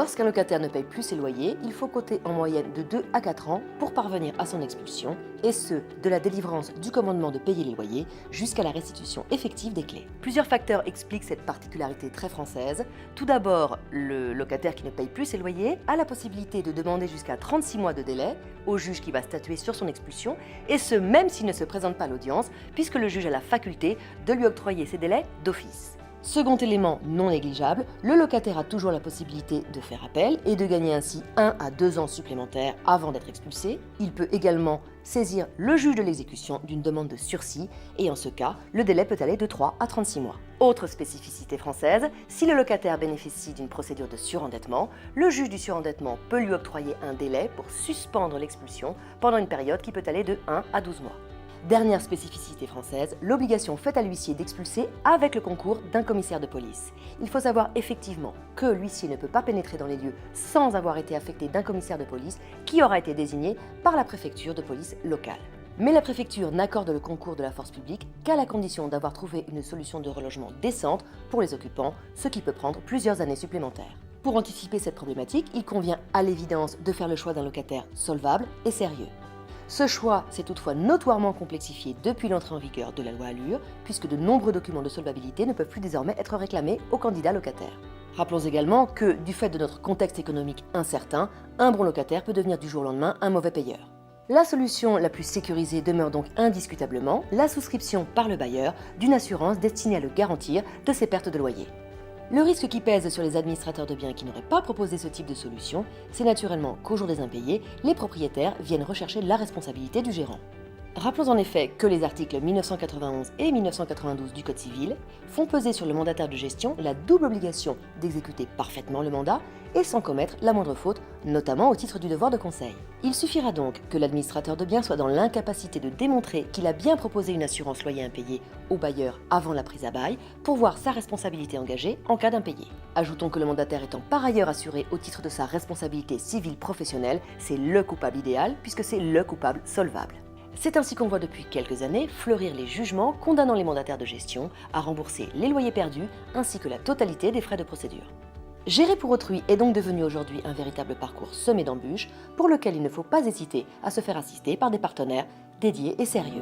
Lorsqu'un locataire ne paye plus ses loyers, il faut compter en moyenne de 2 à 4 ans pour parvenir à son expulsion, et ce, de la délivrance du commandement de payer les loyers jusqu'à la restitution effective des clés. Plusieurs facteurs expliquent cette particularité très française. Tout d'abord, le locataire qui ne paye plus ses loyers a la possibilité de demander jusqu'à 36 mois de délai au juge qui va statuer sur son expulsion, et ce même s'il ne se présente pas à l'audience, puisque le juge a la faculté de lui octroyer ces délais d'office. Second élément non négligeable, le locataire a toujours la possibilité de faire appel et de gagner ainsi 1 à 2 ans supplémentaires avant d'être expulsé. Il peut également saisir le juge de l'exécution d'une demande de sursis et en ce cas, le délai peut aller de 3 à 36 mois. Autre spécificité française, si le locataire bénéficie d'une procédure de surendettement, le juge du surendettement peut lui octroyer un délai pour suspendre l'expulsion pendant une période qui peut aller de 1 à 12 mois. Dernière spécificité française, l'obligation faite à l'huissier d'expulser avec le concours d'un commissaire de police. Il faut savoir effectivement que l'huissier ne peut pas pénétrer dans les lieux sans avoir été affecté d'un commissaire de police qui aura été désigné par la préfecture de police locale. Mais la préfecture n'accorde le concours de la force publique qu'à la condition d'avoir trouvé une solution de relogement décente pour les occupants, ce qui peut prendre plusieurs années supplémentaires. Pour anticiper cette problématique, il convient à l'évidence de faire le choix d'un locataire solvable et sérieux. Ce choix s'est toutefois notoirement complexifié depuis l'entrée en vigueur de la loi Allure, puisque de nombreux documents de solvabilité ne peuvent plus désormais être réclamés aux candidats locataires. Rappelons également que, du fait de notre contexte économique incertain, un bon locataire peut devenir du jour au lendemain un mauvais payeur. La solution la plus sécurisée demeure donc indiscutablement la souscription par le bailleur d'une assurance destinée à le garantir de ses pertes de loyer. Le risque qui pèse sur les administrateurs de biens qui n'auraient pas proposé ce type de solution, c'est naturellement qu'au jour des impayés, les propriétaires viennent rechercher la responsabilité du gérant. Rappelons en effet que les articles 1991 et 1992 du Code civil font peser sur le mandataire de gestion la double obligation d'exécuter parfaitement le mandat et sans commettre la moindre faute, notamment au titre du devoir de conseil. Il suffira donc que l'administrateur de biens soit dans l'incapacité de démontrer qu'il a bien proposé une assurance loyer impayé au bailleur avant la prise à bail pour voir sa responsabilité engagée en cas d'impayé. Ajoutons que le mandataire étant par ailleurs assuré au titre de sa responsabilité civile professionnelle, c'est le coupable idéal puisque c'est le coupable solvable. C'est ainsi qu'on voit depuis quelques années fleurir les jugements condamnant les mandataires de gestion à rembourser les loyers perdus ainsi que la totalité des frais de procédure. Gérer pour autrui est donc devenu aujourd'hui un véritable parcours semé d'embûches pour lequel il ne faut pas hésiter à se faire assister par des partenaires dédiés et sérieux.